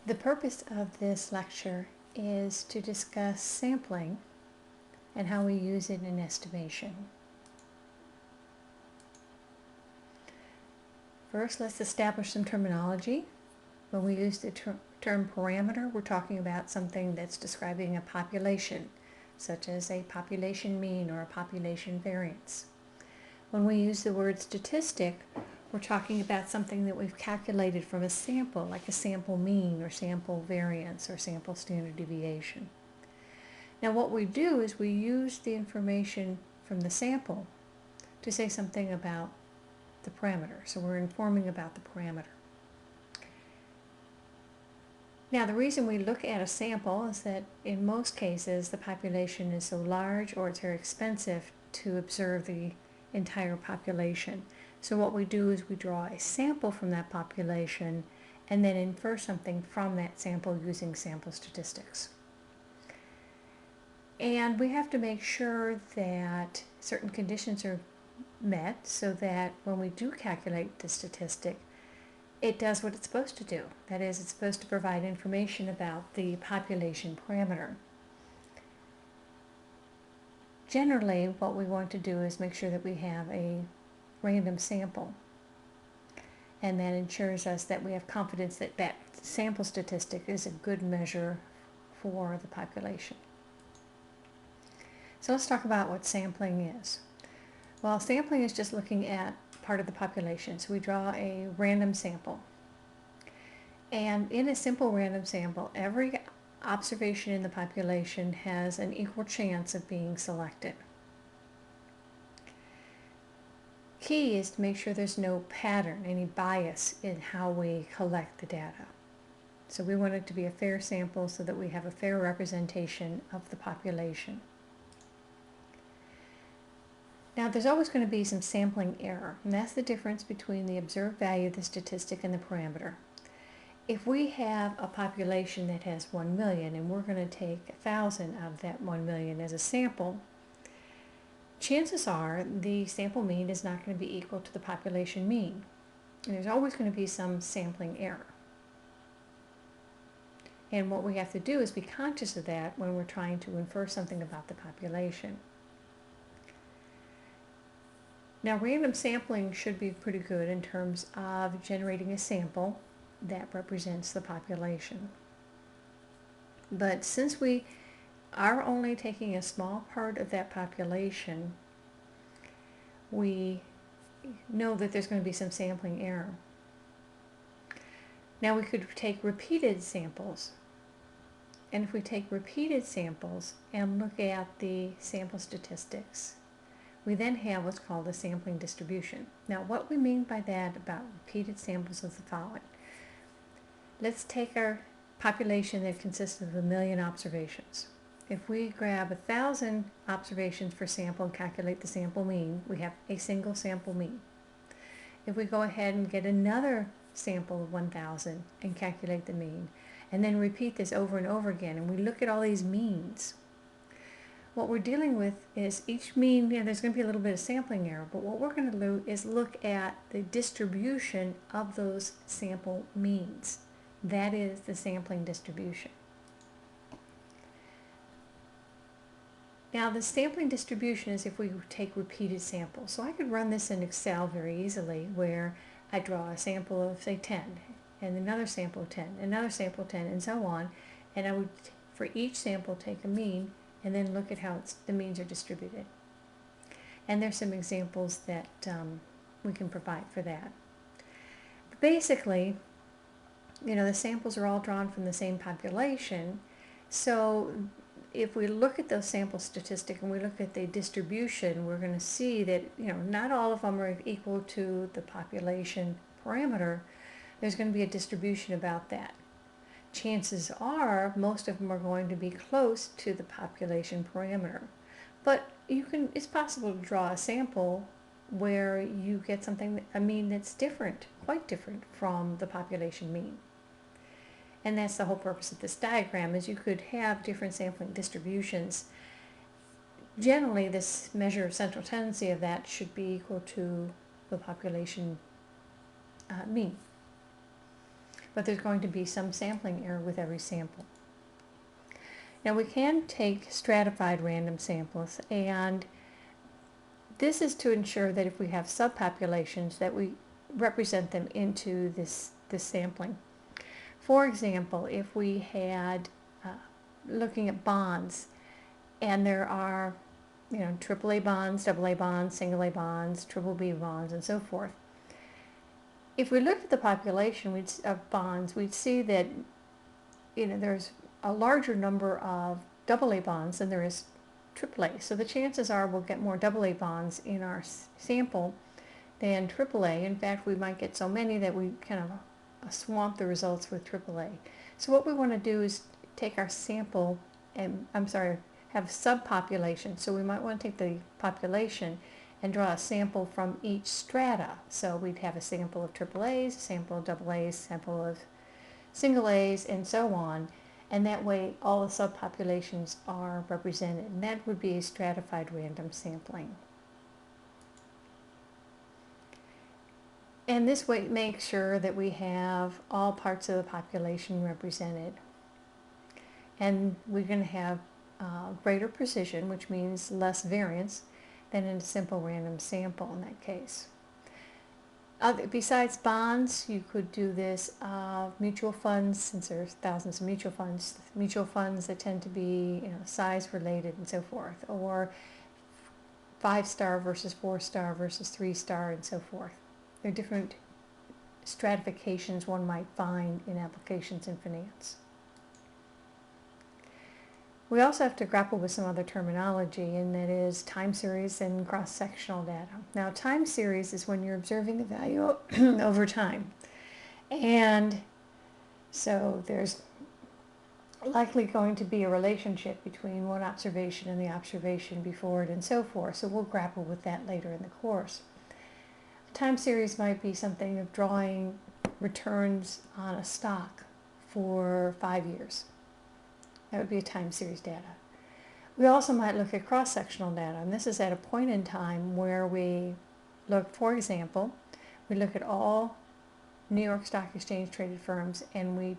The purpose of this lecture is to discuss sampling and how we use it in estimation. First, let's establish some terminology. When we use the term parameter, we're talking about something that's describing a population, such as a population mean or a population variance. When we use the word statistic, we're talking about something that we've calculated from a sample, like a sample mean or sample variance or sample standard deviation. Now what we do is we use the information from the sample to say something about the parameter. So we're informing about the parameter. Now the reason we look at a sample is that in most cases the population is so large or it's very expensive to observe the entire population. So what we do is we draw a sample from that population and then infer something from that sample using sample statistics. And we have to make sure that certain conditions are met so that when we do calculate the statistic, it does what it's supposed to do. That is, it's supposed to provide information about the population parameter. Generally, what we want to do is make sure that we have a random sample, and that ensures us that we have confidence that that sample statistic is a good measure for the population. So let's talk about what sampling is. Well, sampling is just looking at part of the population. So we draw a random sample. And in a simple random sample, every observation in the population has an equal chance of being selected. Key is to make sure there's no pattern, any bias in how we collect the data. So we want it to be a fair sample so that we have a fair representation of the population. Now there's always going to be some sampling error, and that's the difference between the observed value of the statistic and the parameter. If we have a population that has 1 million and we're going to take 1,000 out of that 1 million as a sample, chances are the sample mean is not going to be equal to the population mean. And there's always going to be some sampling error. And what we have to do is be conscious of that when we're trying to infer something about the population. Now, random sampling should be pretty good in terms of generating a sample that represents the population. But since we are only taking a small part of that population, we know that there's going to be some sampling error. Now we could take repeated samples. And if we take repeated samples and look at the sample statistics, we then have what's called a sampling distribution. Now what we mean by that about repeated samples is the following. Let's take our population that consists of 1 million observations. If we grab 1,000 observations per sample and calculate the sample mean, we have a single sample mean. If we go ahead and get another sample of 1,000 and calculate the mean, and then repeat this over and over again, and we look at all these means, what we're dealing with is each mean, there's going to be a little bit of sampling error, but what we're going to do is look at the distribution of those sample means. That is the sampling distribution. Now the sampling distribution is if we take repeated samples. So I could run this in Excel very easily where I draw a sample of say 10 and another sample of 10, another sample of 10 and so on, and I would for each sample take a mean and then look at how the means are distributed. And there's some examples that we can provide for that. But basically, the samples are all drawn from the same population, so if we look at those sample statistics and we look at the distribution, we're going to see that not all of them are equal to the population parameter. There's going to be a distribution about that. Chances are most of them are going to be close to the population parameter. But it's possible to draw a sample where you get a mean that's different, quite different from the population mean. And that's the whole purpose of this diagram, is you could have different sampling distributions. Generally, this measure of central tendency of that should be equal to the population mean. but there's going to be some sampling error with every sample. Now we can take stratified random samples, and this is to ensure that if we have subpopulations that we represent them into this sampling. For example, if we had looking at bonds, and there are AAA bonds, AA bonds, single A bonds, triple B bonds, and so forth. If we look at the population of bonds, we'd see that there's a larger number of AA bonds than there is AAA. So the chances are we'll get more AA bonds in our sample than AAA. In fact, we might get so many that we kind of swamp the results with AAA. So what we want to do is take our sample and, have subpopulation. So we might want to take the population and draw a sample from each strata. So we'd have a sample of AAAs, a sample of AAs, a sample of single A's, and so on. And that way all the subpopulations are represented. And that would be a stratified random sampling. And this way makes sure that we have all parts of the population represented. And we're going to have greater precision, which means less variance than in a simple random sample in that case. Besides bonds, you could do this mutual funds, since there's thousands of mutual funds that tend to be size related and so forth, or 5-star versus 4-star versus 3-star and so forth. There are different stratifications one might find in applications in finance. We also have to grapple with some other terminology, and that is time series and cross-sectional data. Now, time series is when you're observing a value over time. And so there's likely going to be a relationship between one observation and the observation before it and so forth. So we'll grapple with that later in the course. A time series might be something of drawing returns on a stock for 5 years. That would be a time series data. We also might look at cross-sectional data, and this is at a point in time where we look, for example, we look at all New York Stock Exchange traded firms and we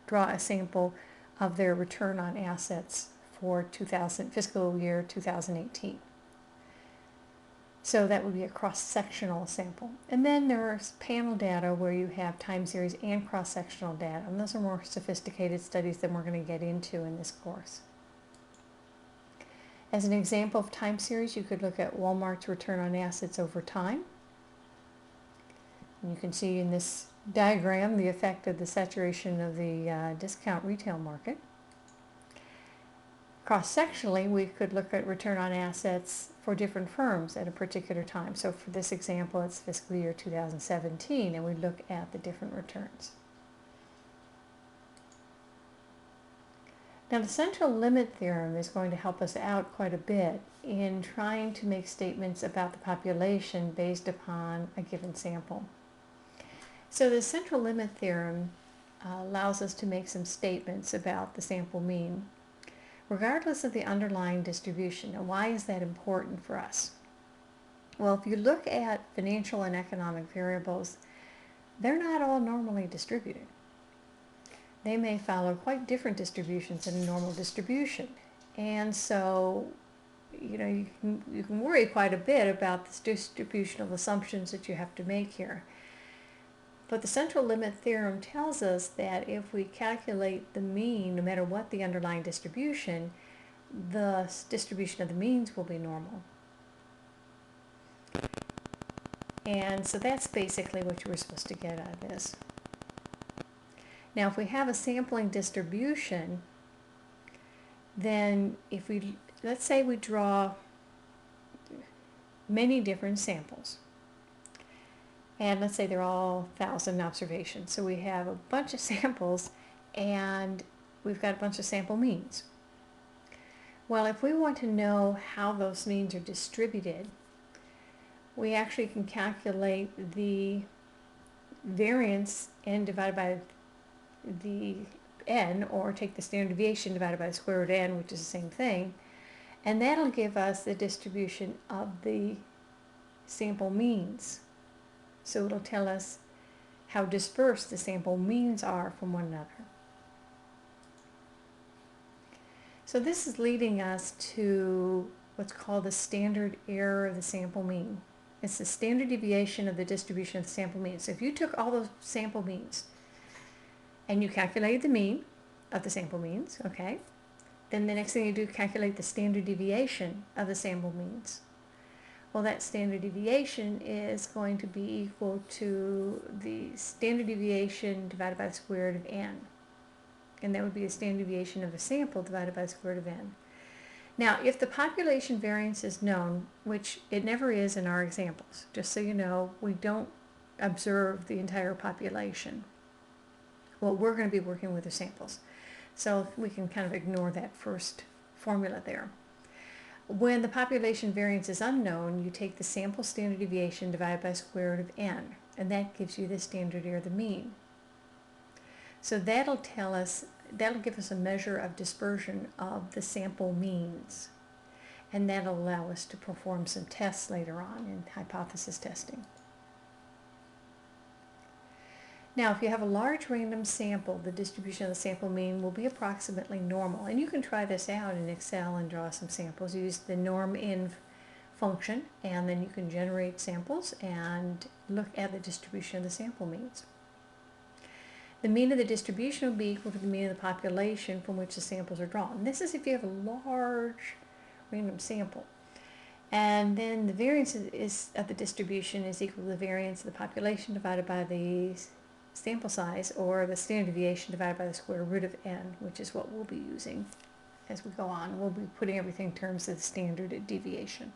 draw a sample of their return on assets for fiscal year 2018. So that would be a cross-sectional sample. And then there's panel data where you have time series and cross-sectional data. And those are more sophisticated studies than we're going to get into in this course. As an example of time series, you could look at Walmart's return on assets over time. And you can see in this diagram the effect of the saturation of the discount retail market. Cross-sectionally, we could look at return on assets for different firms at a particular time. So for this example, it's fiscal year 2017, and we look at the different returns. Now, the central limit theorem is going to help us out quite a bit in trying to make statements about the population based upon a given sample. So the central limit theorem allows us to make some statements about the sample mean, regardless of the underlying distribution. Now, why is that important for us? Well, if you look at financial and economic variables, they're not all normally distributed. They may follow quite different distributions in a normal distribution. And so, you can worry quite a bit about the distributional assumptions that you have to make here. But the central limit theorem tells us that if we calculate the mean, no matter what the underlying distribution, the distribution of the means will be normal. And so that's basically what you were supposed to get out of this. Now, if we have a sampling distribution, then let's say we draw many different samples. And let's say they're all 1,000 observations. So we have a bunch of samples and we've got a bunch of sample means. Well, if we want to know how those means are distributed, we actually can calculate the variance n divided by the n, or take the standard deviation divided by the square root of n, which is the same thing, and that'll give us the distribution of the sample means. So it'll tell us how dispersed the sample means are from one another. So this is leading us to what's called the standard error of the sample mean. It's the standard deviation of the distribution of the sample mean. So if you took all those sample means and you calculated the mean of the sample means, okay, then the next thing you do, calculate the standard deviation of the sample means. Well, that standard deviation is going to be equal to the standard deviation divided by the square root of n. And that would be the standard deviation of a sample divided by the square root of n. Now, if the population variance is known, which it never is in our examples, just so you know, we don't observe the entire population. Well, we're going to be working with the samples. So we can kind of ignore that first formula there. When the population variance is unknown, you take the sample standard deviation divided by the square root of n, and that gives you the standard error of the mean. So that'll give us a measure of dispersion of the sample means, and that'll allow us to perform some tests later on in hypothesis testing. Now, if you have a large random sample, the distribution of the sample mean will be approximately normal. And you can try this out in Excel and draw some samples. Use the norm_in function, and then you can generate samples and look at the distribution of the sample means. The mean of the distribution will be equal to the mean of the population from which the samples are drawn. And this is if you have a large random sample. And then the variance of the distribution is equal to the variance of the population divided by the sample size, or the standard deviation divided by the square root of n, which is what we'll be using as we go on. We'll be putting everything in terms of the standard deviation.